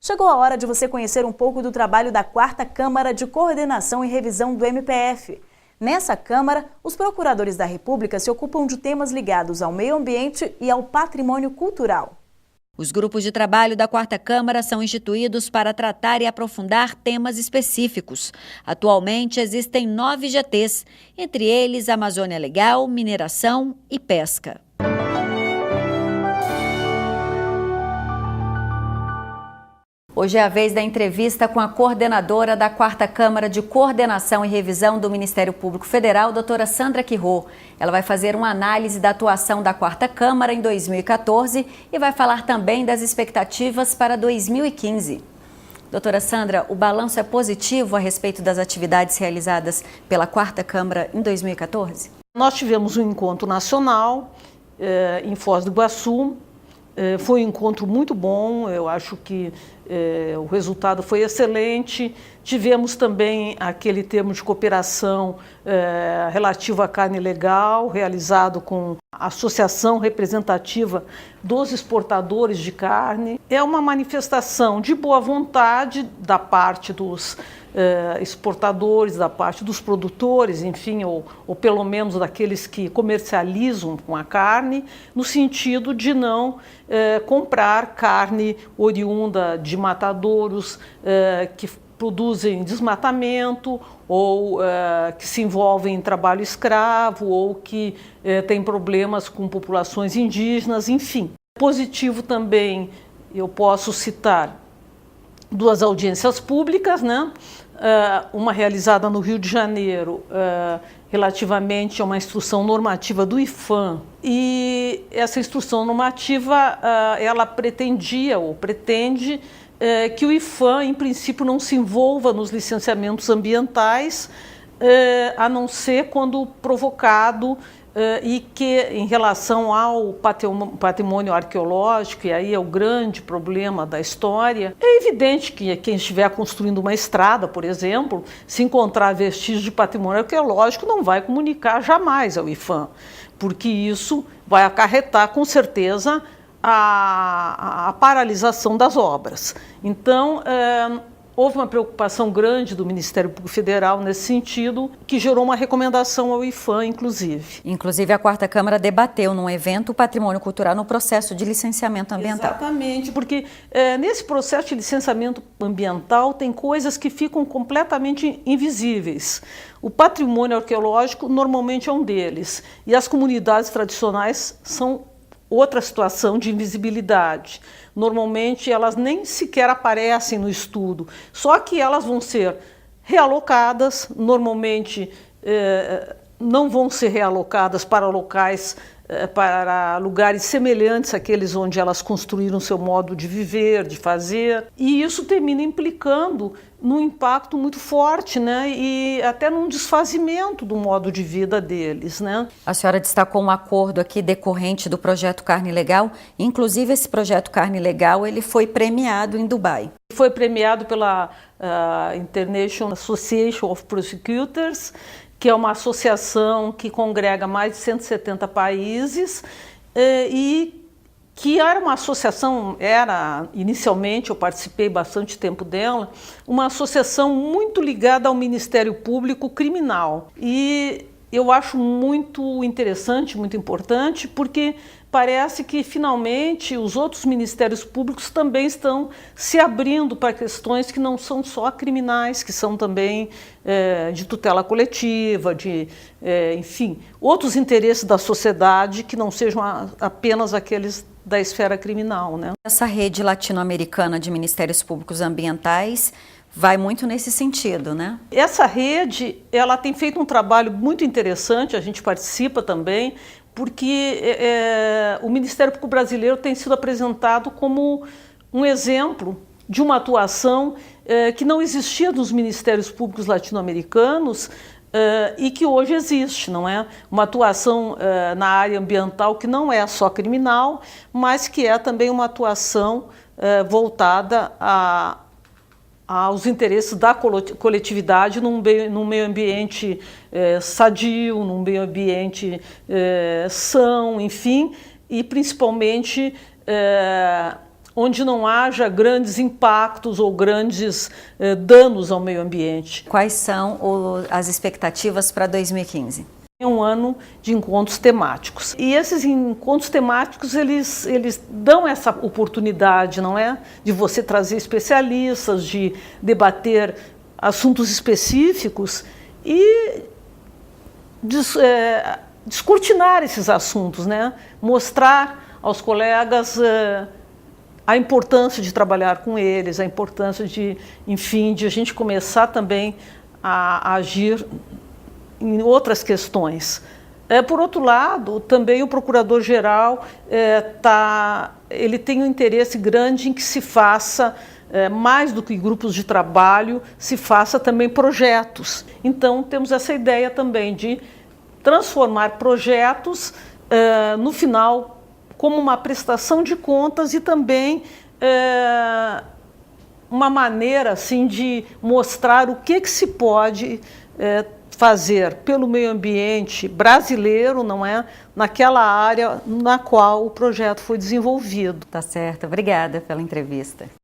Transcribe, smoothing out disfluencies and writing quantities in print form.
Chegou a hora de você conhecer um pouco do trabalho da 4ª Câmara de Coordenação e Revisão do MPF. Nessa Câmara, os procuradores da República se ocupam de temas ligados ao meio ambiente e ao patrimônio cultural. Os grupos de trabalho da 4ª Câmara são instituídos para tratar e aprofundar temas específicos. Atualmente existem 9 GTs, entre eles Amazônia Legal, mineração e pesca. Hoje é a vez da entrevista com a coordenadora da 4ª Câmara de Coordenação e Revisão do Ministério Público Federal, doutora Sandra Quirô. Ela vai fazer uma análise da atuação da 4ª Câmara em 2014 e vai falar também das expectativas para 2015. Doutora Sandra, o balanço é positivo a respeito das atividades realizadas pela 4ª Câmara em 2014? Nós tivemos um encontro nacional em Foz do Iguaçu. Foi um encontro muito bom, eu acho que o resultado foi excelente. Tivemos também aquele termo de cooperação relativo à carne legal, realizado com a Associação Representativa dos Exportadores de Carne. É uma manifestação de boa vontade da parte dos exportadores, da parte dos produtores, enfim, ou pelo menos daqueles que comercializam com a carne, no sentido de não comprar carne oriunda de matadouros que produzem desmatamento ou que se envolvem em trabalho escravo ou que têm problemas com populações indígenas, enfim. Positivo também, eu posso citar 2 audiências públicas, né? Uma realizada no Rio de Janeiro, relativamente a uma instrução normativa do IPHAN. E essa instrução normativa, ela pretendia ou pretende que o IPHAN, em princípio, não se envolva nos licenciamentos ambientais, a não ser quando provocado, e que, em relação ao patrimônio arqueológico, e aí é o grande problema da história, é evidente que quem estiver construindo uma estrada, por exemplo, se encontrar vestígios de patrimônio arqueológico, não vai comunicar jamais ao IPHAN, porque isso vai acarretar, com certeza, a paralisação das obras. Então, houve uma preocupação grande do Ministério Público Federal nesse sentido, que gerou uma recomendação ao IPHAN, inclusive. Inclusive, a 4ª Câmara debateu num evento o patrimônio cultural no processo de licenciamento ambiental. Exatamente, porque nesse processo de licenciamento ambiental tem coisas que ficam completamente invisíveis. O patrimônio arqueológico normalmente é um deles, e as comunidades tradicionais são outra situação de invisibilidade. Normalmente elas nem sequer aparecem no estudo, só que elas vão ser realocadas, normalmente não vão ser realocadas para locais, para lugares semelhantes àqueles onde elas construíram seu modo de viver, de fazer, e isso termina implicando num impacto muito forte, né? E até num desfazimento do modo de vida deles, né? A senhora destacou um acordo aqui decorrente do projeto Carne Legal, inclusive esse projeto Carne Legal ele foi premiado em Dubai. Foi premiado pela International Association of Prosecutors, que é uma associação que congrega mais de 170 países e que era uma associação, inicialmente, eu participei bastante tempo dela, uma associação muito ligada ao Ministério Público Criminal. E eu acho muito interessante, muito importante, porque parece que, finalmente, os outros ministérios públicos também estão se abrindo para questões que não são só criminais, que são também de tutela coletiva, enfim, outros interesses da sociedade que não sejam apenas aqueles da esfera criminal, né? Essa rede latino-americana de ministérios públicos ambientais vai muito nesse sentido, né? Essa rede, ela tem feito um trabalho muito interessante, a gente participa também, porque o Ministério Público Brasileiro tem sido apresentado como um exemplo de uma atuação que não existia nos ministérios públicos latino-americanos e que hoje existe, não é? Uma atuação na área ambiental que não é só criminal, mas que é também uma atuação voltada aos interesses da coletividade num meio ambiente sadio, num meio ambiente são, enfim, e principalmente onde não haja grandes impactos ou grandes danos ao meio ambiente. Quais são as expectativas para 2015? É um ano de encontros temáticos. E esses encontros temáticos, eles dão essa oportunidade, não é? De você trazer especialistas, de debater assuntos específicos e descortinar esses assuntos, né? Mostrar aos colegas a importância de trabalhar com eles, a importância de, enfim, de a gente começar também a agir em outras questões. Por outro lado, também o Procurador-Geral ele tem um interesse grande em que se faça, mais do que grupos de trabalho, se faça também projetos. Então, temos essa ideia também de transformar projetos, no final, como uma prestação de contas e também uma maneira assim, de mostrar o que se pode fazer pelo meio ambiente brasileiro, não é? Naquela área na qual o projeto foi desenvolvido. Tá certo. Obrigada pela entrevista.